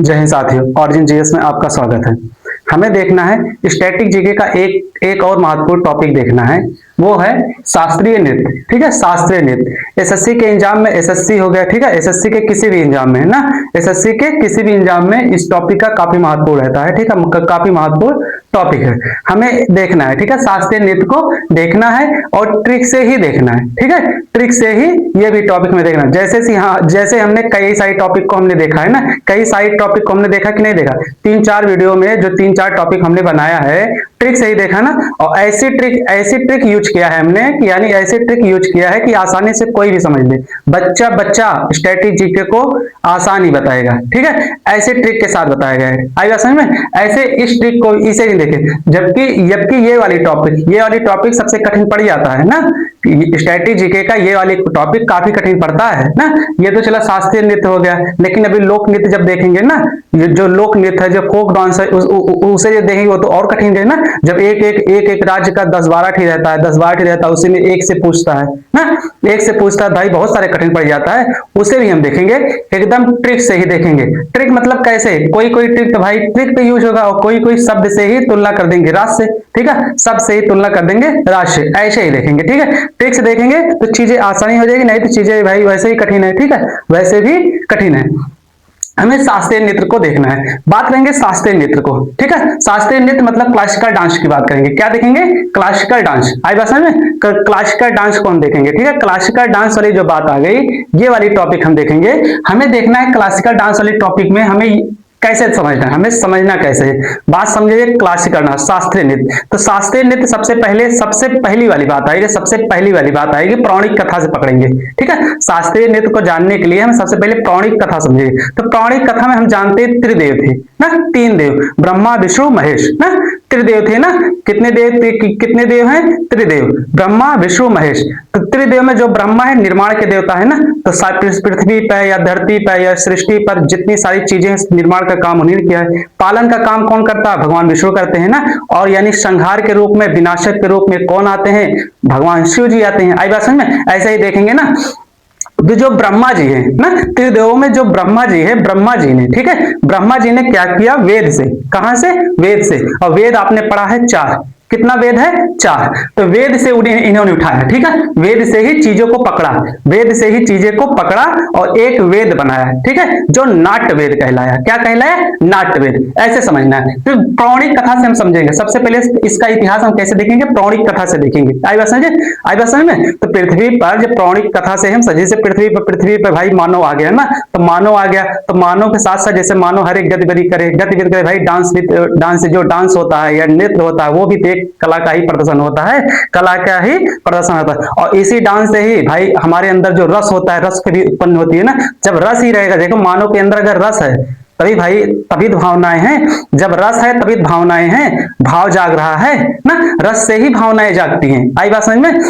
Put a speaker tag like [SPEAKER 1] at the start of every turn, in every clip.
[SPEAKER 1] जय हिंद साथियों, origin GS में आपका स्वागत है। हमें देखना है स्टैटिक जीके का एक और महत्वपूर्ण टॉपिक देखना है, वो है शास्त्रीय नृत्य। ठीक है, शास्त्रीय नृत्य एसएससी के एग्जाम में, एसएससी हो गया, ठीक है, एसएससी के किसी भी एग्जाम में है ना, एसएससी के किसी भी एग्जाम में इस टॉपिक का काफी महत्वपूर्ण रहता है। ठीक है, काफी महत्वपूर्ण टॉपिक है, हमें देखना है। ठीक है, शास्त्रीय नृत्य को देखना है और ट्रिक से ही देखना है। ठीक है, ट्रिक से ही ये भी टॉपिक में देखना है। जैसे हमने कई सारे टॉपिक को हमने देखा है ना, कई सारे टॉपिक को हमने देखा कि नहीं देखा, 3-4 वीडियो में जो 3-4 टॉपिक हमने बनाया है, ट्रिक से ही देखा ना। और ऐसी ट्रिक यूज किया है हमने, यानी ऐसी ट्रिक यूज किया है कि आसानी से कोई भी समझ ले, बच्चा स्टैटिक जीके को आसानी बताएगा। ठीक है, ऐसे ट्रिक के साथ बताया गया है, आएगा समझ में। ऐसे इस ट्रिक को इसे नहीं देखे, जबकि ये वाली टॉपिक सबसे कठिन पड़ जाता है ना। स्टैटिक जीके का ये वाली टॉपिक काफी कठिन पड़ता है ना। ये तो चला शास्त्रीय नृत्य हो गया, लेकिन अभी लोक नृत्य जब देखेंगे ना, जो लोक नृत्य है, जो फोक डांस है, उसे जब देखेंगे वो तो और कठिन है ना। जब एक राज्य का 10-12 ठी रहता है, उसी में एक से पूछता है ना, एक से पूछता है भाई, बहुत सारे कठिन पड़ जाता है। उसे भी हम देखेंगे, एकदम ट्रिक से ही देखेंगे। ट्रिक मतलब कैसे, कोई ट्रिक तो भाई ट्रिक पे यूज होगा, और कोई शब्द से ही तुलना कर देंगे राज से। ठीक है, शब्द से ही तुलना कर देंगे राज से, ऐसे ही देखेंगे। ठीक है, ट्रिक से देखेंगे तो चीजें आसानी हो जाएगी, नहीं तो चीजें भाई वैसे ही कठिन है। ठीक है, वैसे भी कठिन है। हमें शास्त्रीय नृत्य को देखना है, बात करेंगे शास्त्रीय नृत्य को। ठीक है, शास्त्रीय नृत्य मतलब क्लासिकल डांस की बात करेंगे। क्या देखेंगे? Classical dance. आई बात समझ में, क्लासिकल डांस को हम देखेंगे। ठीक है, क्लासिकल डांस वाली जो बात आ गई, ये वाली टॉपिक हम देखेंगे। हमें देखना है क्लासिकल डांस वाली टॉपिक में हमें कैसे समझना है, हमें समझना कैसे है, बात समझिए। क्लासिकल डांस, शास्त्रीय नृत्य, तो शास्त्रीय नृत्य सबसे पहली वाली बात आएगी, पौराणिक कथा से पकड़ेंगे। ठीक है, शास्त्रीय नृत्य को जानने के लिए हम सबसे पहले पौराणिक कथा समझेंगे। तो पौराणिक कथा में हम जानते हैं त्रिदेव थे ना, 3 देव, ब्रह्मा विष्णु महेश ना, त्रिदेव थे ना। कितने देव हैं? त्रिदेव, ब्रह्मा विष्णु महेश। तो त्रिदेव में जो ब्रह्मा है निर्माण के देवता है ना, तो पृथ्वी पर या धरती पर या सृष्टि पर जितनी सारी चीजें निर्माण का काम उन्हीं ने किया है। पालन का काम कौन करता है? भगवान विष्णु करते हैं ना। और यानी संहार के रूप में, विनाशक के रूप में कौन आते हैं? भगवान शिव जी आते हैं। आई बात समझ में, ऐसे ही देखेंगे ना। तो जो ब्रह्मा जी है ना, त्रिदेवों में जो ब्रह्मा जी है, ब्रह्मा जी ने, ठीक है, ब्रह्मा जी ने क्या किया? वेद से। कहां से? वेद से। और वेद आपने पढ़ा है 4। कितना वेद है? 4। तो वेद से इन्होंने उठाया। ठीक है, वेद से ही चीजों को पकड़ा, वेद से ही चीजें को पकड़ा और एक वेद बनाया। ठीक है, जो नाट्य वेद कहलाया। क्या कहलाया? नाट्य वेद। ऐसे समझना है। तो पौराणिक कथा से हम समझेंगे। सबसे पहले इसका इतिहास हम कैसे देखेंगे? पौराणिक कथा से देखेंगे। आई बात समझे? आई बात समझ में। तो पृथ्वी पर जब पौराणिक कथा से हम जैसे पृथ्वी पर भाई मानव आ गया ना, तो मानव आ गया, तो मानव के साथ साथ जैसे मानव हर एक गतिविधि करे भाई, डांस जो डांस होता है या नृत्य होता है, वो भी एक कला का ही प्रदर्शन होता है, कला का ही प्रदर्शन होता है। और इसी डांस से ही भाई हमारे अंदर जो रस होता है, रस की उत्पन्न होती है ना। जब रस ही रहेगा, देखो मानव के अंदर अगर रस है तभी भावनाएं हैं। जब रस है तभी भावनाएं हैं, भाव जाग रहा है ना, रस से ही भावनाएं जागती हैं। आई बात समझ में।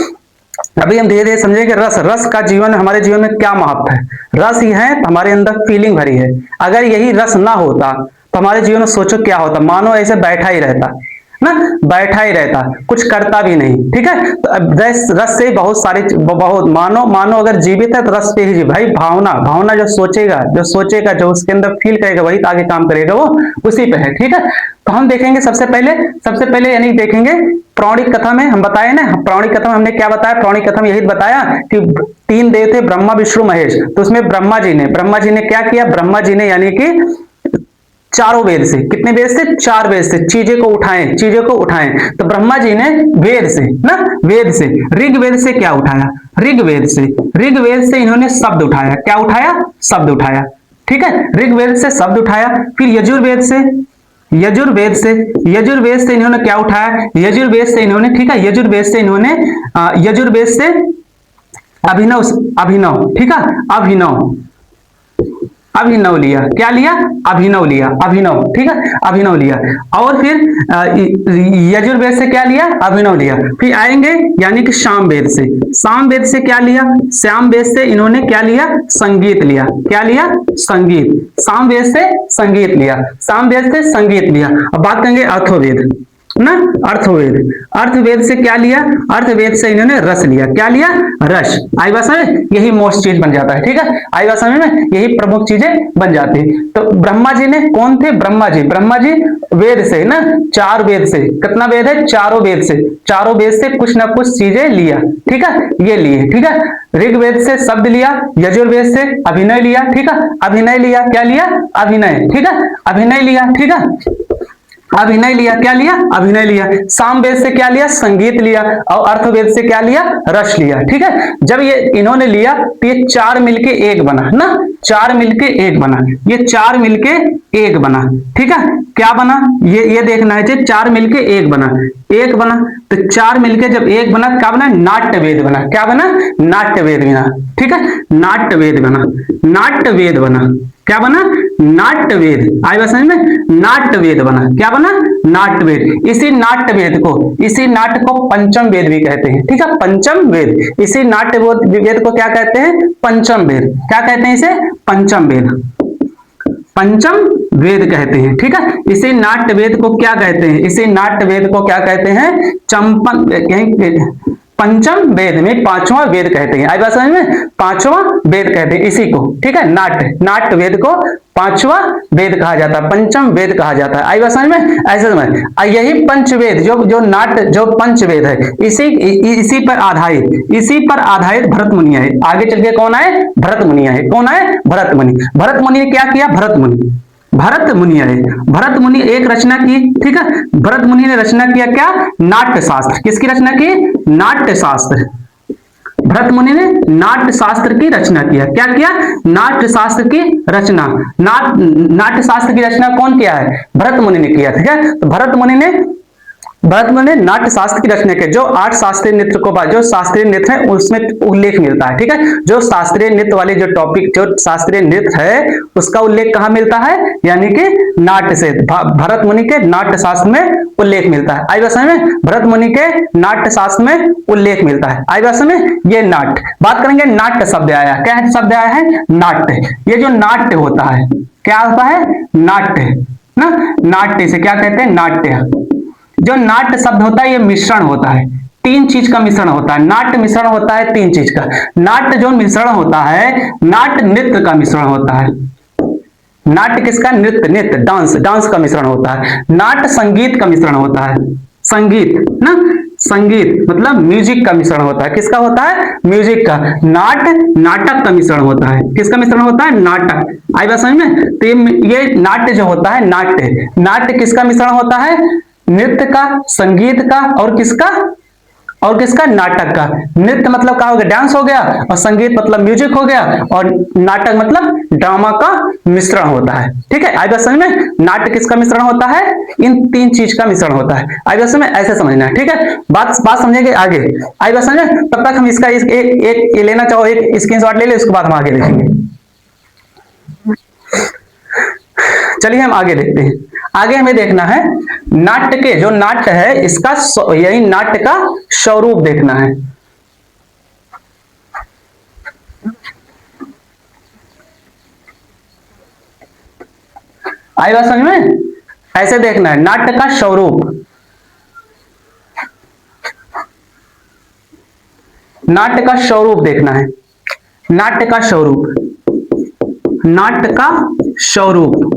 [SPEAKER 1] अभी हम धीरे धीरे समझेंगे रस का जीवन, हमारे जीवन में क्या महत्व है। रस ही है तो हमारे अंदर फीलिंग भरी है। अगर यही रस ना होता तो हमारे जीवन में सोचो क्या होता। मानो ऐसे बैठा ही रहता ना, बैठा ही रहता, कुछ करता भी नहीं। ठीक है, तो रस से बहुत सारी मानो अगर जीवित है तो रस पे ही जी भाई। भावना जो सोचेगा जो उसके अंदर फील करेगा, वही आगे काम करेगा, वो उसी पे है। ठीक है, तो हम देखेंगे सबसे पहले यानी देखेंगे पौराणिक कथा में। हम बताए ना, पौराणिक कथा में हमने क्या बताया? पौराणिक कथा में यही बताया कि 3 देव थे, ब्रह्मा विष्णु महेश। तो उसमें ब्रह्मा जी ने क्या किया? ब्रह्मा जी ने यानी कि चारों वेद से, कितने वेद से? 4 वेद से चीजें को उठाएं। तो ब्रह्मा जी ने वेद से ऋग्वेद से क्या उठाया? ऋग्वेद से इन्होंने शब्द उठाया। क्या उठाया? शब्द उठाया। ठीक है, ऋग्वेद से शब्द उठाया। फिर यजुर्वेद से इन्होंने क्या उठाया? यजुर्वेद से इन्होंने, ठीक है, यजुर्वेद से अभिनव, ठीक है, अभिनव लिया। क्या लिया? अभिनव लिया। ठीक है, अभिनव लिया। और फिर यजुर्वेद से क्या लिया? अभिनव लिया। फिर आएंगे यानी कि सामवेद से क्या लिया? सामवेद से इन्होंने क्या लिया? संगीत लिया। क्या लिया? संगीत। सामवेद से संगीत लिया। अब बात करेंगे अथर्ववेद। ना, अर्थवेद। अर्थवेद से क्या लिया, अर्थवेद से इन्होंने रस लिया, क्या लिया, रस। आई बात समझ, यही मोस्ट चीज बन जाता है, ठीक है, आई बात समझ में, यही प्रमुख चीजें बन जाती है। तो ब्रह्मा जी ने, कौन थे, ब्रह्मा जी, ब्रह्मा जी वेद से ना, 4 वेद से, कितना वेद है, चारों वेद से, चारों वेद से कुछ ना कुछ चीजें लिया, ठीक है, ये लिए, ठीक है। ऋग्वेद से शब्द लिया, यजुर्वेद से अभिनय लिया, ठीक है, अभिनय लिया, क्या लिया, अभिनय, ठीक है, अभिनय लिया, ठीक है, अभिनय लिया, क्या लिया, अभिनय लिया। सामवेद से क्या लिया, संगीत लिया, और अर्थवेद से क्या लिया, रस लिया, ठीक है। जब ये इन्होंने लिया तो ये 4 मिलके एक बना ना, 4 मिलके एक बना, ये 4 मिलके एक बना, ठीक है। क्या बना, ये देखना है, 4 मिलके एक बना, एक बना, तो 4 मिलके जब एक बना, क्या बना, नाट्यवेद बना, क्या बना, नाट्यवेद बना, ठीक है, नाट्यवेद बना, नाट्यवेद बना, क्या बना, नाट्यवेद। आई बात समझ में, नाट्यवेद बना, क्या बना, नाट्यवेद। इसी नाट्यवेद को, इसी नाट्य को पंचम वेद भी कहते हैं, ठीक है, पंचम वेद। इसी नाट्य वेद को क्या कहते हैं, पंचम वेद। क्या कहते हैं इसे, पंचम वेद, पंचम वेद कहते हैं, ठीक है। इसी नाट्य वेद को क्या कहते हैं, इसी नाट्य वेद को क्या कहते हैं, चंपन, पंचम वेद में 5वां वेद कहते हैं। आई बात समझ में, 5वां वेद कहते हैं इसी को, ठीक है। नाट्य वेद को 5वां वेद कहा जाता है, पंचम वेद कहा जाता है। आई बात समझ में, ऐसे समझ। यही पंचवेद, जो नाट्य, जो पंचवेद है, इसी पर आधारित भरत मुनि है। आगे चल के कौन आए, भरत मुनि है। कौन आए, भरत मुनि। भरत मुनि ने क्या किया, भरत मुनि आए। भरत मुनि एक रचना की, ठीक है, भरत मुनि ने रचना किया क्या, नाट्य शास्त्र। किसकी रचना की, नाट्य शास्त्र। भरत मुनि ने नाट्य शास्त्र की रचना किया। क्या किया, नाट्य शास्त्र की रचना। नाट्य शास्त्र की रचना कौन किया है, भरत मुनि ने किया, ठीक है। तो भरत मुनि ने नाट्य शास्त्र की रचना की। जो 8 शास्त्रीय नृत्य को, जो शास्त्रीय नृत्य है उसमें उल्लेख मिलता है, ठीक है। जो शास्त्रीय नृत्य वाली जो टॉपिक, जो शास्त्रीय नृत्य है उसका उल्लेख कहां मिलता है, यानी कि नाट्य से, भरत मुनि के नाट्य शास्त्र में उल्लेख मिलता है। आई बात समझ में, भरत मुनि के नाट्य शास्त्र में उल्लेख मिलता है। आई बात समझ में, ये नाट्य, बात करेंगे, नाट्य शब्द आया, क्या शब्द आया है, नाट्य। ये जो नाट्य होता है, क्या होता है, नाट्य ना, नाट्य से क्या कहते हैं, नाट्य। जो नाट्य शब्द होता है ये मिश्रण होता है, 3 चीज का मिश्रण होता है। नाट्य मिश्रण होता है 3 चीज का। नाट्य जो मिश्रण होता है, नाट्य नृत्य का मिश्रण होता है। नाट्य किसका, नृत्य, डांस का मिश्रण होता है। नाट्य संगीत का मिश्रण होता है, संगीत ना, संगीत मतलब म्यूजिक का मिश्रण होता है। किसका होता है, म्यूजिक का। नाट्य नाटक का मिश्रण होता है। किसका मिश्रण होता है, नाटक। आई बात समझ में, तो ये नाट्य जो होता है, नाट्य किसका मिश्रण होता है, नृत्य का, संगीत का, और किसका, नाटक का। नृत्य मतलब क्या हो गया, डांस हो गया, और संगीत मतलब म्यूजिक हो गया, और नाटक मतलब ड्रामा का मिश्रण होता है, ठीक है। आई बात समझ में, नाट्य किसका मिश्रण होता है, इन 3 चीज का मिश्रण होता है। आई बात समझ में, ऐसे समझना है, ठीक है। बात समझेंगे आगे। आई बात समझ में, तब तक हम इसका एक लेना चाहो, एक स्क्रीनशॉट ले ले, उसके बाद हम आगे देखेंगे। चलिए हम आगे देखते हैं। आगे हमें देखना है नाट्य के, जो नाट्य है इसका, यही नाट्य का स्वरूप देखना है। आई बात समझ में, ऐसे देखना है, नाट्य का स्वरूप। नाट्य का स्वरूप देखना है, नाट्य का स्वरूप, नाट्य का स्वरूप।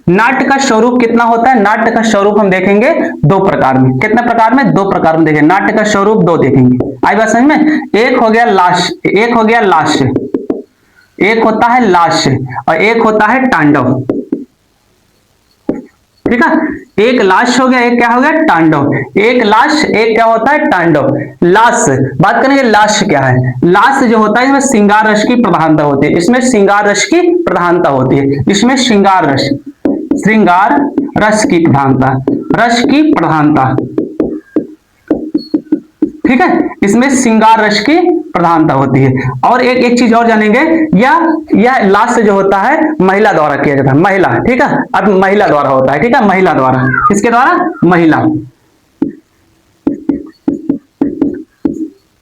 [SPEAKER 1] नाट्य का स्वरूप कितना होता है, नाट्य का स्वरूप हम देखेंगे 2 प्रकार में। कितने प्रकार में, 2 प्रकार में देखेंगे। नाट्य का स्वरूप 2 देखेंगे। आई बात समझ में, एक हो गया लास्य, एक होता है लास्य, और एक होता है तांडव, ठीक है। एक लास्य हो गया, एक क्या हो गया, तांडव। एक लास्य, एक क्या होता है, तांडव। लास्य, बात करेंगे लास्य क्या है। लास्य जो होता है इसमें श्रृंगार रस की प्रधानता होती है, इसमें श्रृंगार रस की प्रधानता होती है, इसमें श्रृंगार रस की प्रधानता, रस की प्रधानता, ठीक है। इसमें श्रृंगार रस की प्रधानता होती है। और एक चीज और जानेंगे, यह लास्य जो होता है महिला द्वारा किया जाता है, महिला, ठीक है। अब महिला द्वारा होता है, ठीक है, महिला द्वारा। किसके द्वारा, महिला,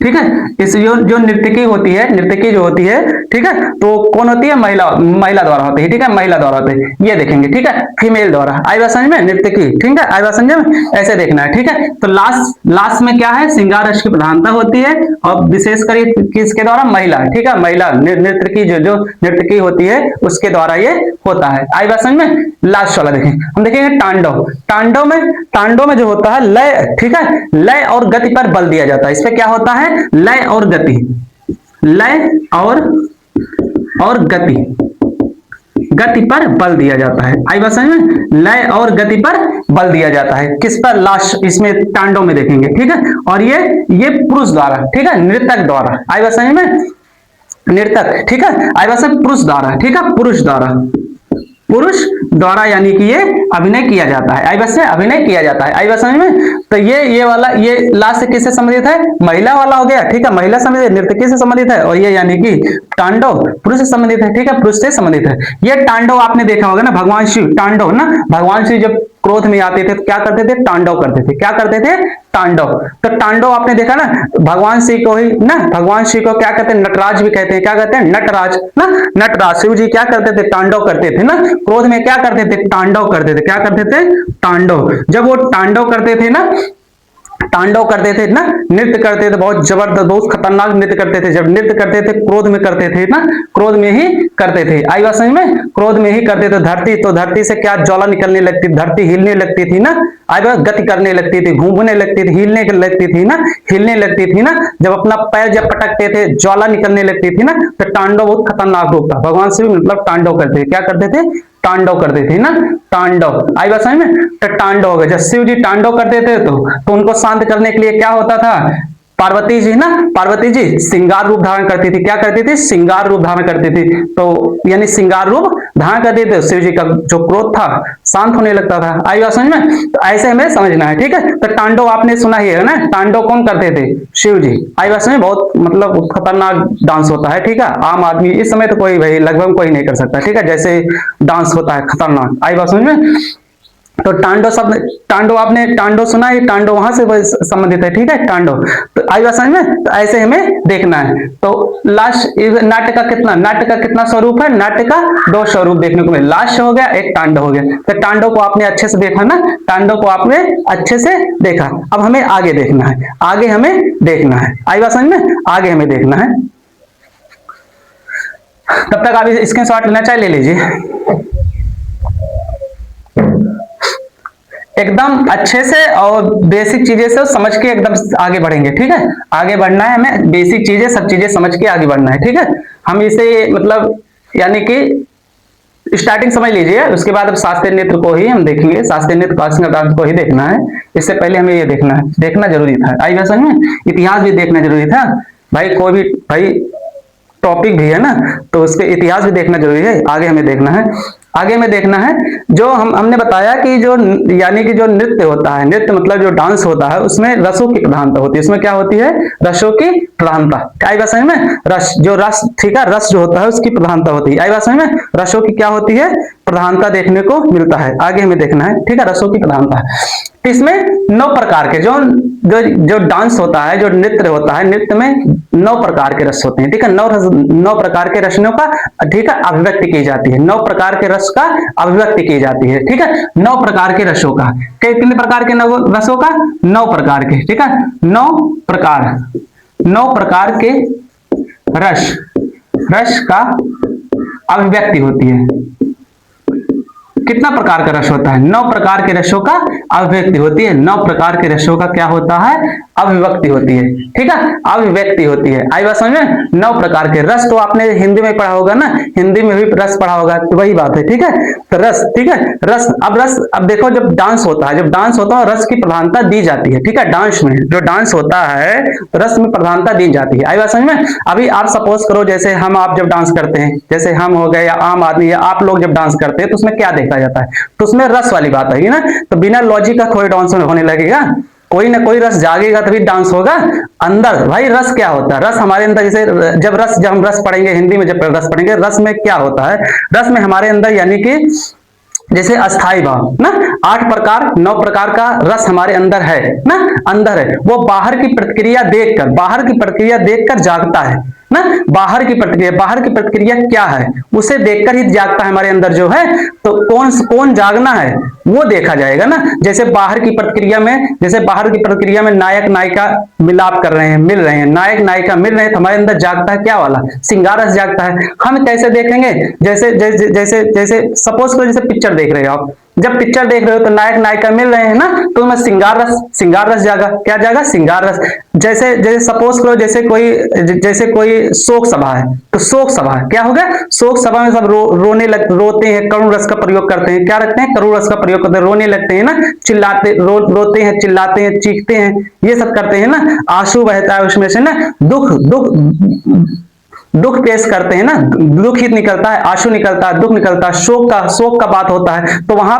[SPEAKER 1] ठीक है। इस जो जो नर्तकी होती है, नर्तकी जो होती है, ठीक है, तो कौन होती है? महिला, महिला द्वारा होती है, ठीक है, महिला द्वारा होती है, ये देखेंगे, ठीक है, फीमेल द्वारा। आई बात समझ में? नर्तकी, ठीक है, आई बात समझ में? ऐसे देखना है, ठीक है। तो लास्ट लास्ट में क्या है? श्रृंगार रस की प्रधानता होती है और विशेषकर किसके द्वारा? महिला, ठीक है, महिला नर्तकी, जो जो नर्तकी होती है उसके द्वारा ये होता है। आई बात समझ में? लास्ट वाला देखें, हम देखेंगे तांडव। तांडव में जो होता है लय, ठीक है, लय और गति पर बल दिया जाता है। इसमें क्या होता है? लय और गति, लय और गति पर बल दिया जाता है। आई बात समझ में? लय और गति पर बल दिया जाता है। किस पर? लास्ट इसमें तांडव में देखेंगे, ठीक है। और ये पुरुष द्वारा, ठीक है, नर्तक द्वारा। आई बात समझ में? नर्तक, ठीक है, आई बात समझ? पुरुष द्वारा, ठीक है, पुरुष द्वारा यानी कि ये अभिनय किया जाता है। आई बात से? अभिनय किया जाता है। आई बात समझ में? तो ये वाला, ये लास्ट से किससे संबंधित है? महिला वाला हो गया, ठीक है, महिला संबंधित, नर्तकी से संबंधित है। और ये यानी कि तांडव पुरुष से संबंधित है, ठीक है, पुरुष से संबंधित है। ये तांडव आपने देखा होगा ना, भगवान शिव तांडव ना, भगवान शिव जब क्रोध में आते थे तो क्या करते थे? तांडव करते थे। क्या करते थे? तांडव। तो तांडव आपने देखा ना, भगवान शिव को ही ना, भगवान शिव को क्या कहते हैं? नटराज भी कहते हैं। क्या कहते हैं? नटराज ना, नटराज। शिव जी क्या करते थे? तांडव करते थे ना, क्रोध में क्या करते थे? तांडव करते थे। क्या करते थे? तांडव। जब वो तांडव करते थे ना, तांडव करते थे ना, नृत्य करते थे, बहुत जबरदस्त, बहुत खतरनाक नृत्य करते थे। जब नृत्य करते थे क्रोध में करते थे ना, क्रोध में ही करते थे। आई बात समझ में? क्रोध में ही करते थे। धरती से क्या ज्वाला निकलने लगती, धरती हिलने लगती थी ना, आई बात, गति करने लगती थी, घूमने लगती थी, हिलने लगती थी ना, हिलने लगती थी ना। जब अपना पैर जब पटकते थे ज्वाला निकलने लगती थी ना, तो तांडव बहुत खतरनाक रूप था। भगवान शिव मतलब तांडव करते थे। क्या करते थे? तांडव करते थे ना, तांडव। आई बात समझ में? तो तांडव हो गया। जब शिव जी तांडव करते थे तो उनको शांत करने के लिए क्या होता था? पार्वती जी ना, पार्वती जी श्रृंगार रूप धारण करती थी। क्या करती थी? श्रृंगार रूप धारण करती थी। तो यानी श्रृंगार रूप धारण करते थे, शिव जी का जो क्रोध था शांत होने लगता था। आई बात समझ में? तो ऐसे हमें समझना है, ठीक है। तो तांडव आपने सुना ही है ना, तांडव कौन करते थे? शिव जी। आई बात समझ में? बहुत मतलब खतरनाक डांस होता है, ठीक है। आम आदमी इस समय तो कोई भाई लगभग कोई नहीं कर सकता, ठीक है, जैसे डांस होता है खतरनाक। आई बात समझ में? तो तांडव शब्द, तांडव आपने तांडव सुना है, तांडव वहां से संबंधित है, ठीक है, तांडव। तो आई बात समझ में? तो ऐसे हमें देखना है। तो लास्ट नाट्य का कितना स्वरूप है? नाट्य का 2 स्वरूप देखने को मिले। लास्ट हो गया, एक तांडव हो गया। तो तांडव को आपने अच्छे से देखा ना, तांडव को आपने अच्छे से देखा। अब हमें आगे देखना है, आगे हमें देखना है। आई बात समझ में? आगे हमें देखना है। तब तक आप स्क्रीनशॉट लेना चाहे ले लीजिए। एकदम अच्छे से और बेसिक चीजें से समझ के एकदम आगे बढ़ेंगे, ठीक है। आगे बढ़ना है हमें, बेसिक चीजें सब चीजें समझ के आगे बढ़ना है, ठीक है। हम इसे मतलब यानी कि स्टार्टिंग समझ लीजिए, उसके बाद अब शास्त्रीय नृत्य को ही हम देखेंगे, शास्त्रीय नृत्य क्लासिकल डांस को ही देखना है। इससे पहले हमें ये देखना है, देखना जरूरी था। आई बात समझ में? इतिहास भी देखना जरूरी था भाई। कोई भी भाई टॉपिक भी है ना, तो उसके इतिहास भी देखना जरूरी है। आगे हमें देखना है, आगे में देखना है। जो हमने बताया कि जो यानी कि जो नृत्य होता है, नृत्य मतलब जो डांस होता है, उसमें रसों की प्रधानता होती है। उसमें क्या होती है? रसों की प्रधानता। आई बात समझ में? रस, जो रस, ठीक है, रस जो होता है उसकी प्रधानता होती है। आई बात समझ में? रसों की क्या होती है? प्रधानता देखने को मिलता है। आगे हमें देखना है, ठीक है, रसों की प्रधानता। इसमें 9 प्रकार के जो जो जो डांस होता है, जो नृत्य होता है, नृत्य में 9 प्रकार के रस होते हैं, ठीक है। 9 प्रकार के रसों का, ठीक है, अभिव्यक्ति की जाती है। 9 प्रकार के रस का अभिव्यक्ति की जाती है, ठीक है। 9 प्रकार के रसों का, कितने प्रकार के रसों का? 9 प्रकार के, ठीक है। 9 प्रकार के रस का अभिव्यक्ति होती है। कितना प्रकार का रस होता है? 9 प्रकार के रसों का अभिव्यक्ति होती है। 9 प्रकार के रसों का क्या होता है? अभिव्यक्ति होती है, ठीक है, अभिव्यक्ति होती है। आई बात समझ में? 9 प्रकार के रस तो आपने हिंदी में पढ़ा होगा ना, हिंदी में भी रस पढ़ा होगा, तो वही बात है, ठीक है। तो रस, ठीक है, रस। अब देखो, जब डांस होता है, रस की प्रधानता दी जाती है, ठीक है। डांस में जो डांस होता है, रस में प्रधानता दी जाती है। आई बात समझ में? अभी आप सपोज करो, जैसे आप जब डांस करते हैं, जैसे हम हो गए या आम आदमी या आप लोग जब डांस करते हैं, तो उसमें क्या देखा जाता है? तो उसमें रस वाली बात आएगी ना। तो बिना लॉजिक का कोई डांस होने लगेगा, कोई ना कोई रस जागेगा तभी डांस होगा। अंदर भाई रस क्या होता है? रस हमारे अंदर, जैसे जब हम रस पढ़ेंगे हिंदी में, जब रस पढ़ेंगे, रस में क्या होता है? रस में हमारे अंदर यानी कि जैसे अस्थाई भाव ना, 8 प्रकार 9 प्रकार का रस हमारे अंदर है ना, अंदर है, वो बाहर की प्रतिक्रिया देखकर जागता है ना। बाहर की प्रतिक्रिया क्या है, उसे देखकर ही जागता है हमारे अंदर जो है। तो कौन जागना है वो देखा जाएगा ना। जैसे बाहर की प्रतिक्रिया में नायक नायिका मिलाप कर रहे हैं, मिल रहे हैं, नायक नायिका मिल रहे हैं, तो हमारे अंदर जागता है क्या वाला, श्रृंगार रस जागता है। हम कैसे देखेंगे, जैसे जैसे जैसे जैसे सपोज करो, जैसे पिक्चर देख रहे हो आप, जब पिक्चर देख रहे हो तो नायक नायिका मिल रहे हैं ना, तो उसमें श्रृंगार रस जागा, क्या जागा, श्रृंगार रस। जैसे जैसे सपोज करो, जैसे कोई शोक सभा है, तो शोक सभा क्या हो गया, शोक सभा में सब रोते हैं, करुण रस का प्रयोग करते हैं, क्या रखते हैं, करुण रस का प्रयोग करते हैं, रोने लगते हैं ना, रोते हैं, चिल्लाते हैं, चीखते हैं, ये सब करते हैं ना। आंसू बहता है उसमें से ना, दुख पेश करते हैं ना, दुख ही निकलता है, आंसू निकलता है, दुख निकलता है, शोक का बात होता है। तो वहां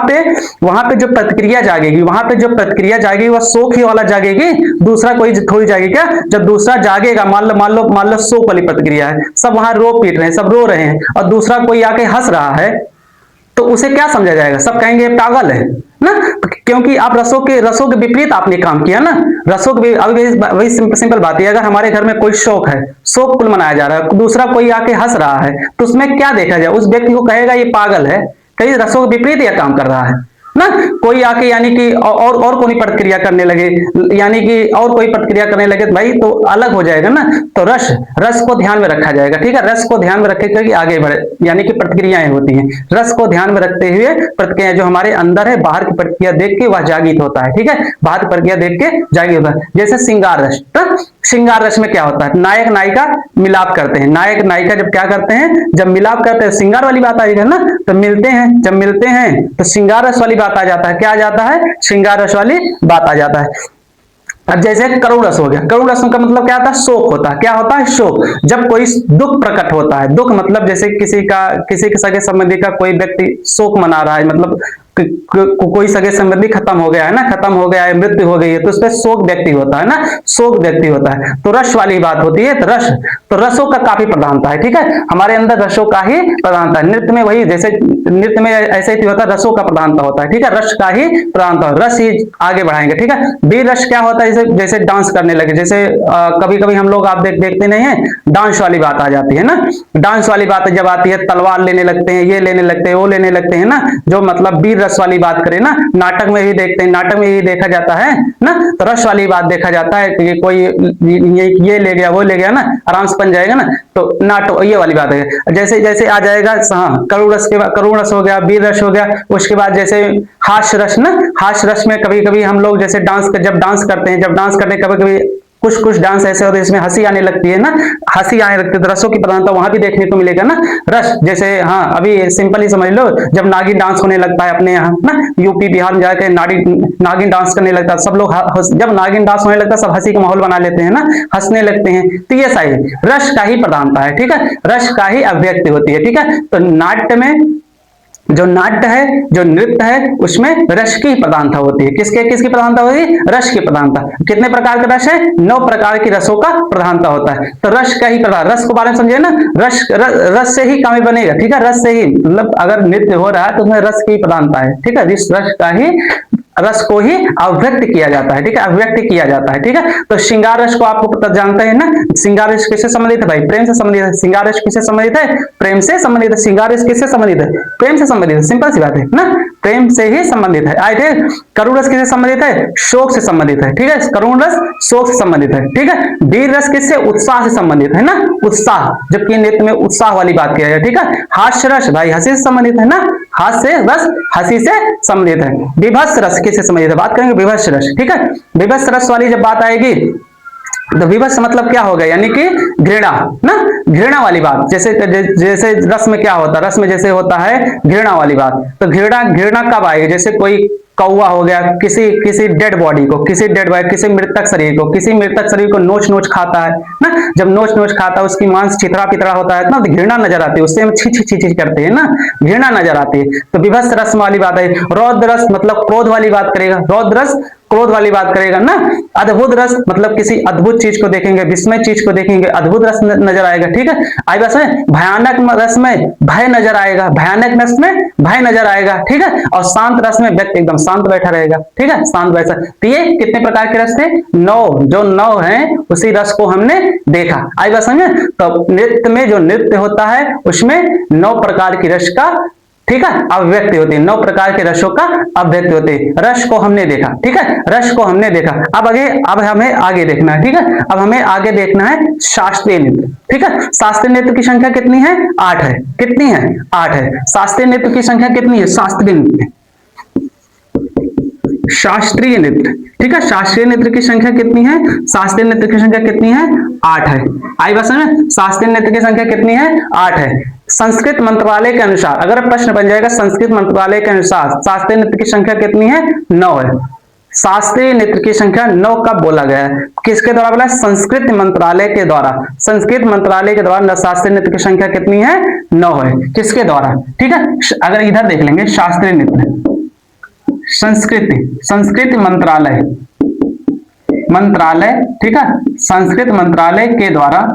[SPEAKER 1] पे जो प्रतिक्रिया जागेगी वह शोक ही वाला जागेगी, दूसरा कोई थोड़ी जाएगी क्या। जब दूसरा जागेगा, मान लो शोक वाली प्रतिक्रिया है, सब वहां रो पीट रहे हैं, सब रो रहे हैं, और दूसरा कोई आके हंस रहा है, तो उसे क्या समझा जाएगा, सब कहेंगे पागल है ना। क्योंकि आप रसों के विपरीत आपने काम किया ना। रसों के अभी वही सिंपल बात है, अगर हमारे घर में कोई शोक है, शोक कुल मनाया जा रहा है, दूसरा कोई आके हंस रहा है, तो उसमें क्या देखा जाए, उस व्यक्ति को कहेगा ये पागल है, कहीं रसों के विपरीत यह काम कर रहा है ना। कोई आके यानी कि और कोई प्रतिक्रिया करने लगे, यानी कि और कोई प्रतिक्रिया करने लगे, तो भाई तो अलग हो जाएगा ना। तो रस को ध्यान में रखा जाएगा, ठीक है, रस को ध्यान में रखेगा कि आगे बढ़े, यानी कि प्रतिक्रियाएं होती हैं, रस को ध्यान में रखते हुए प्रतिक्रिया जो हमारे अंदर है, बाहर की प्रतिक्रिया देख के वह जागृत होता है, ठीक है, बाहर की प्रतिक्रिया देख के जागृत होता है। जैसे श्रृंगार रस, श्रृंगार रस में क्या होता है, नायक नायिका मिलाप करते हैं, नायक नायिका जब क्या करते हैं, जब मिलाप करते हैं, श्रृंगार वाली बात आएगी ना, तो जब मिलते हैं तो श्रृंगार रस वाली बात आ जाता है, क्या आ जाता है, श्रृंगार रस वाली बात आ जाता है। अब जैसे करुण रस हो गया, करुण रस का मतलब क्या होता है, शोक होता है, क्या होता है, शोक। जब कोई दुख प्रकट होता है, दुख मतलब जैसे किसी के सगे संबंधी का कोई व्यक्ति शोक मना रहा है, मतलब कोई सगे संबंधी खत्म हो गया है ना, खत्म हो गया है, मृत्यु हो गई है, तो उस पर शोक व्यक्ति होता है ना, शोक व्यक्ति होता है, तो रस वाली बात होती है। तो रसों का काफी प्रधानता है, ठीक है, हमारे अंदर रसों का ही प्रधानता है। नृत्य में वही, जैसे नृत्य में ऐसे ही होता है, रसों का प्रधानता होता है, ठीक है, रस का ही प्रधानता, रस ही आगे बढ़ाएंगे, ठीक है। वीर रस क्या होता है, जैसे डांस करने लगे, जैसे कभी कभी हम लोग आप देखते नहीं है, डांस वाली बात आ जाती है ना, डांस वाली बात जब आती है, तलवार लेने लगते हैं, ये लेने लगते हैं, वो लेने लगते हैं ना, जो मतलब वीर रस वाली बात करें ना, नाटक में भी देखते हैं, नाटक में ही देखा जाता है ना, तो रस वाली बात देखा जाता है कि कोई ये ले गया, वो ले गया ना, आराम से बन जाएगा ना, तो नाटक ये वाली बात है। जैसे जैसे आ जाएगा, हाँ, करुण रस के बाद करुण रस हो गया, वीर रस हो गया, उसके बाद जैसे हास्य रस ना, हास्य रस में कभी कभी हम लोग जैसे जब डांस करते हैं, जब डांस करते कभी कभी कुछ डांस ऐसे होते हैं इसमें हंसी आने लगती है ना, हंसी आने लगती है, तो रसों की प्रधानता वहां भी देखने को मिलेगा ना। रस जैसे, हाँ, अभी सिंपल ही समझ लो, जब नागिन डांस होने लगता है अपने यहाँ ना, यूपी बिहार में जाकर नागिन डांस करने लगता है, सब लोग जब नागिन डांस होने लगता है, सब हंसी का माहौल बना लेते हैं ना, हंसने लगते हैं, तो ये सही रस का ही प्रधानता है, ठीक है, रस का ही अभिव्यक्ति होती है, ठीक है। तो नाट्य में जो नाट्य है, जो नृत्य है, उसमें रस की प्रधानता होती है, किसकी प्रधानता होती है, रस की प्रधानता। कितने प्रकार के रस है, 9 प्रकार की रसों का प्रधानता होता है, तो रस का ही प्रधान, रस के बारे में समझिए ना, रस से ही काव्य बनेगा, ठीक है, रस से ही, मतलब अगर नृत्य हो रहा है तो उसमें रस की प्रधानता है, ठीक है, जिस रस को ही अभिव्यक्त किया जाता है, ठीक है, अभिव्यक्त किया जाता है, ठीक है। तो श्रृंगार रस को आपको पता जानते हैं ना, श्रृंगार रस किससे संबंधित है भाई, प्रेम से संबंधित है। श्रृंगार रस किससे संबंधित है, प्रेम से संबंधित है। श्रृंगार रस किससे संबंधित है, प्रेम से संबंधित है, सिंपल सी बात है ना, प्रेम से ही संबंधित है। आए थे, करुण रस किससे संबंधित है, शोक से संबंधित है, ठीक है, करुण रस शोक से संबंधित है, ठीक है। वीर रस किससे, उत्साह से संबंधित है ना, उत्साह, जबकि नृत्य में उत्साह वाली बात किया जाए, ठीक है। हास्य रस भाई हंसी से संबंधित है ना, हास्य रस हंसी से संबंधित है। विभत्स रस किससे संबंधित है, बात करेंगे विभत्स रस, ठीक है। विभत्स रस वाली जब बात आएगी, तो विभत्स मतलब क्या होगा, यानी कि घृणा ना, घृणा वाली बात। जैसे रस में क्या होता है, रस में जैसे होता है घृणा वाली बात, तो घृणा कब आएगी, जैसे कोई कौवा हो गया, किसी किसी डेड बॉडी को, किसी मृतक शरीर को नोच नोच खाता है ना। जब नोच नोच खाता है उसकी मांस छितरा पितरा होता है ना, तो घृणा नजर आती है, उससे हम छी छी छी छी करते हैं ना, घृणा नजर आती है। तो विभत्स रस वाली बात है। रौद्र रस मतलब क्रोध वाली बात करेगा, रौद्र रस क्रोध वाली बात करेगा ना। अद्भुत रस मतलब किसी अद्भुत चीज को देखेंगे, विस्मय चीज को देखेंगे, अद्भुत रस नजर आएगा, ठीक है। आई बस में भयानक रस में भय नजर आएगा, भयानक रस में भय नजर आएगा, ठीक है। और शांत रस में व्यक्ति एकदम शांत बैठा रहेगा, ठीक है, शांत बैठा। तो ये कितने प्रकार के रस थे? 9। जो 9 है उसी रस को हमने देखा। आई बस में। तो नृत्य में जो नृत्य होता है उसमें 9 प्रकार की रस का, ठीक है, अभिव्यक्ति होती है। 9 प्रकार के रसों का अभिव्यक्ति होती है। रस को हमने देखा, ठीक है, रस को हमने देखा। अब हमें आगे देखना है, ठीक है। अब हमें आगे देखना है शास्त्रीय नृत्य, ठीक है। शास्त्रीय नृत्य की संख्या कितनी है? 8 है। कितनी है? 8 है। शास्त्रीय नृत्य की संख्या कितनी है? शास्त्रीय नृत्य, शास्त्रीय नृत्य, ठीक है। शास्त्रीय नृत्य की संख्या कितनी है? शास्त्रीय नृत्य की संख्या कितनी है? 8 है। आई बस में। शास्त्रीय नृत्य की संख्या कितनी है? 8 है। संस्कृत मंत्रालय के अनुसार, अगर प्रश्न बन जाएगा संस्कृत मंत्रालय के अनुसार शास्त्रीय नृत्य की संख्या कितनी है? 9 है। शास्त्रीय नृत्य की संख्या 9 कब बोला गया है? किसके द्वारा बोला? संस्कृत मंत्रालय के द्वारा। संस्कृत मंत्रालय के द्वारा शास्त्रीय नृत्य की संख्या कितनी है? 9 है। किसके द्वारा? ठीक है। अगर इधर देख लेंगे शास्त्रीय नृत्य, संस्कृत मंत्रालय, ठीक है, संस्कृत मंत्रालय के द्वारा,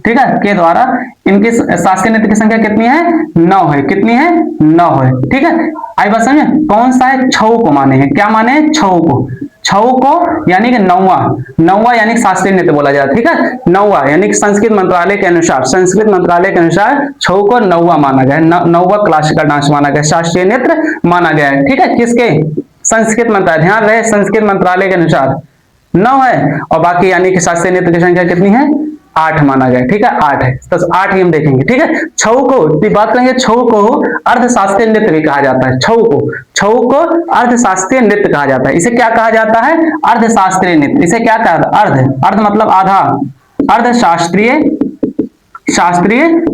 [SPEAKER 1] ठीक है, के द्वारा इनकी शास्त्रीय नृत्य की संख्या कितनी है? 9 है। कितनी है? 9 है, ठीक है। आई बात समझे? कौन सा है? छऊ को माने हैं। क्या माने? छऊ को यानी कि 9वां यानी शास्त्रीय नृत्य बोला जाता है, ठीक है। 9वां यानी कि संस्कृत मंत्रालय के अनुसार छऊ को 9वां माना गया है, 9वां क्लासिकल डांस माना गया है, शास्त्रीय नृत्य माना गया है, ठीक है। किसके? संस्कृत मंत्रालय। ध्यान रहे संस्कृत मंत्रालय के अनुसार 9 है और बाकी यानी कि शास्त्रीय नृत्य की संख्या कितनी है? 8 माना गया, ठीक है, 8 है। तो 8 ही हम देखेंगे, ठीक है। छऊ को बात करेंगे, छऊ को अर्धशास्त्रीय नृत्य भी कहा जाता है। छऊ को अर्धशास्त्रीय नृत्य कहा जाता है। इसे क्या कहा जाता है? अर्धशास्त्रीय नृत्य। इसे क्या कहा जाता है? अर्ध मतलब आधा, अर्धशास्त्रीय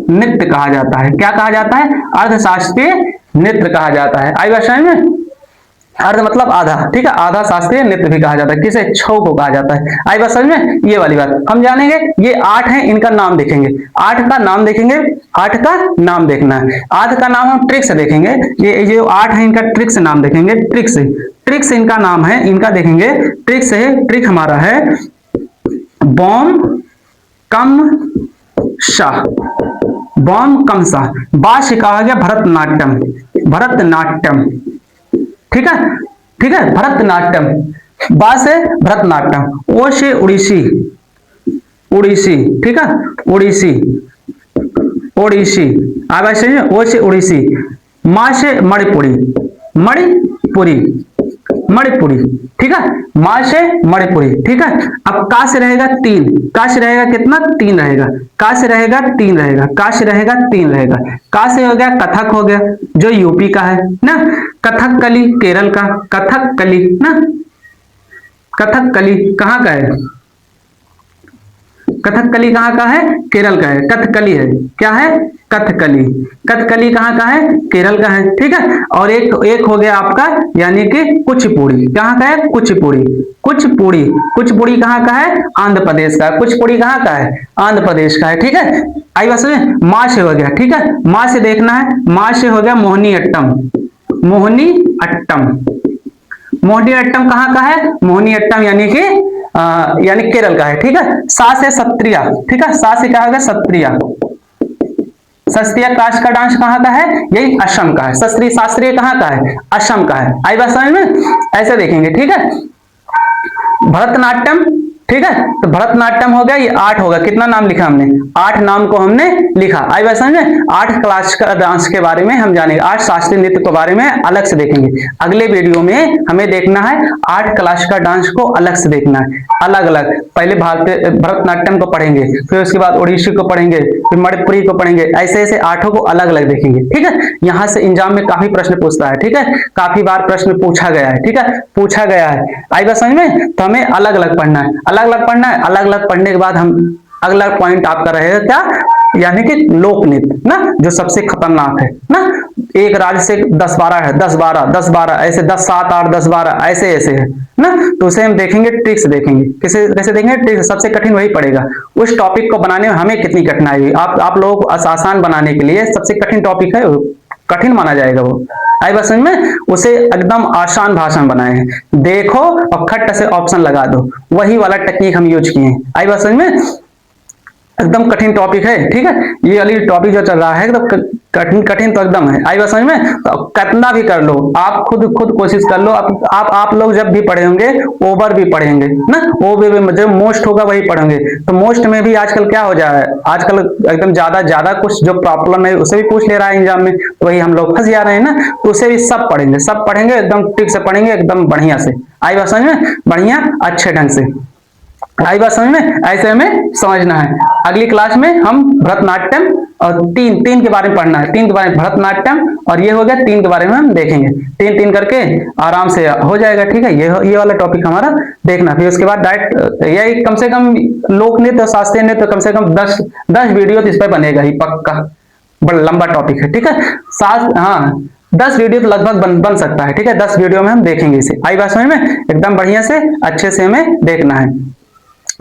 [SPEAKER 1] नृत्य कहा जाता है। क्या कहा जाता है? अर्धशास्त्रीय नृत्य कहा जाता है। आई बात समझ में? अर्ध मतलब आधा, ठीक है, आधा शास्त्रीय नृत्य भी कहा जाता है। किसे? छऊ को कहा जाता है। आई बात समझ में? ये वाली बात हम जानेंगे। ये 8 है, इनका नाम देखेंगे। 8 का नाम देखेंगे, 8 का नाम देखना है। 8 का नाम हम ट्रिक्स देखेंगे। ये जो 8 है इनका ट्रिक्स नाम देखेंगे। ट्रिक्स इनका नाम है, इनका देखेंगे। ट्रिक्स है, ट्रिक हमारा है बॉम कम शाह। बा से कहा गया भरतनाट्यम, ठीक है, भरतनाट्यम। बा से भरतनाट्यम, ओ से उड़ीसी, ठीक है, ओडिसी। आगे से ओ से उड़ीसी। माँ से मणिपुरी, ठीक है, माँ से मणिपुरी, ठीक है। अब का से रहेगा 3, का से रहेगा कितना? 3 रहेगा। का से रहेगा 3 रहेगा, का से रहेगा 3 रहेगा। का से हो गया कथक, हो गया जो यूपी का है ना। कथकली केरल का, कथकली ना, कथकली कहाँ का है? कथकली कहाँ का है? केरल का है। कथकली है, क्या है? कथकली कहाँ का है? केरल का है, ठीक है। और एक हो गया आपका यानी कि कुचिपुड़ी। कहाँ का है? कुचिपुड़ी कहाँ का है? आंध्र प्रदेश का है। कुचिपुड़ी कहाँ का है? आंध्र प्रदेश का है, ठीक है। आई बात समझ? माँ से हो गया, ठीक है, माँ से देखना है। माँ से हो गया मोहिनीअट्टम कहाँ का है? मोहिनीअट्टम यानी केरल का है, ठीक है। सा से सत्रिया, ठीक है, सा से क्या होगा? सत्रिया क्लास का डांस कहाँ का है? यही असम का है। शास्त्रीय कहाँ का है? असम का है। आई बात समझ में? ऐसे देखेंगे, ठीक है। भरतनाट्यम, ठीक है, तो भरतनाट्यम हो गया, ये 8 होगा। कितना नाम लिखा हमने? 8 नाम को हमने लिखा। आई बात समझ में? 8 क्लासिकल डांस के बारे में हम जानेंगे, 8 शास्त्रीय नृत्य के बारे में अलग से देखेंगे। अगले वीडियो में हमें देखना है 8 क्लासिकल डांस को अलग से देखना है, अलग अलग। पहले भरतनाट्यम को पढ़ेंगे, फिर उसके बाद ओडिसी को पढ़ेंगे, फिर मणिपुरी को पढ़ेंगे। ऐसे 8 को अलग अलग देखेंगे, ठीक है। यहाँ से एग्जाम में काफी प्रश्न पूछता है, ठीक है, काफी बार प्रश्न पूछा गया है, ठीक है, पूछा गया है। आई बात समझ में? तो हमें अलग अलग पढ़ना है, अलग अलग पढ़ना है। अलग अलग पढ़ने के बाद हम अगला पॉइंट आपका रहेगा क्या? यानी कि लोक नृत्य ना, जो सबसे खतरनाक है ना। एक राज्य से 10-12 है, 10-12 10-12 ऐसे 10-7-8 10-12 ऐसे ऐसे है ना। तो उसे हम देखेंगे, ट्रिक्स देखेंगे, कैसे कैसे देखेंगे ट्रिक्स। सबसे कठिन वही पड़ेगा। उस टॉपिक को बनाने में हमें कितनी कठिनाई हुई, आप लोगों को आसान बनाने के लिए सबसे कठिन टॉपिक है, कठिन माना जाएगा वो। आई बात समझ में? उसे एकदम आसान भाषा बनाए हैं, देखो और खट से ऑप्शन लगा दो, वही वाला टेक्निक हम यूज किए हैं। आई बात समझ में? एकदम कठिन टॉपिक है, ठीक है। ये वाली टॉपिक जो चल रहा है एकदम कठिन कठिन तो एकदम है। आई बात समझ में? तो कितना भी कर लो, आप खुद खुद कोशिश कर लो। आप लोग जब भी पढ़े होंगे, ओवर भी पढ़ेंगे ना, ओवर में जो मोस्ट होगा वही पढ़ेंगे। तो मोस्ट में भी आजकल क्या हो जा रहा है, आजकल एकदम ज्यादा ज्यादा कुछ जो प्रॉब्लम है उसे भी पूछ ले रहा है एग्जाम में, तो वही हम लोग फंस जा रहे हैं ना। तो उसे भी सब पढ़ेंगे, सब पढ़ेंगे एकदम ठीक से पढ़ेंगे, एकदम बढ़िया से। आई बात समझ में? बढ़िया अच्छे ढंग से। आई बात समझ में? ऐसे हमें समझना है। अगली क्लास में हम भरतनाट्यम और तीन के बारे में पढ़ना है, तीन के बारे में, भरतनाट्यम और ये हो गया, तीन के बारे में हम देखेंगे। तीन करके आराम से हो जाएगा, ठीक है। ये वाला टॉपिक हमारा देखना। फिर उसके बाद डायरेक्ट यही कम से कम लोक नृत्य और शास्त्रीय नृत्य कम से कम 10 वीडियो तो इस पर बनेगा ही पक्का। बड़ा लंबा टॉपिक है, ठीक है। हाँ 10 वीडियो तो लगभग बन सकता है, ठीक है। 10 वीडियो में हम देखेंगे इसे। आई बात समझ में? एकदम बढ़िया से अच्छे से हमें देखना है।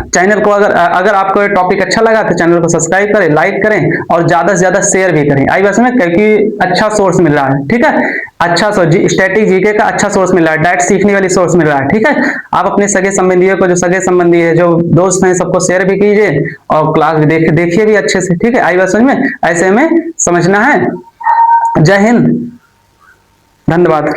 [SPEAKER 1] चैनल को अगर आपको ये टॉपिक अच्छा लगा तो चैनल को सब्सक्राइब करें, लाइक करें और ज्यादा से ज्यादा शेयर भी करें। आई बात में? क्योंकि अच्छा सोर्स मिल रहा है, ठीक है। अच्छा स्टैटिक जीके का अच्छा सोर्स मिल रहा है, डायरेक्ट सीखने वाली सोर्स मिल रहा है, ठीक है। आप अपने सगे संबंधियों को, जो सगे संबंधी है, जो दोस्त हैं, सबको शेयर भी कीजिए और क्लास भी देखिए भी अच्छे से, ठीक है। आई बात समझ में? ऐसे हमें समझना है। जय हिंद, धन्यवाद।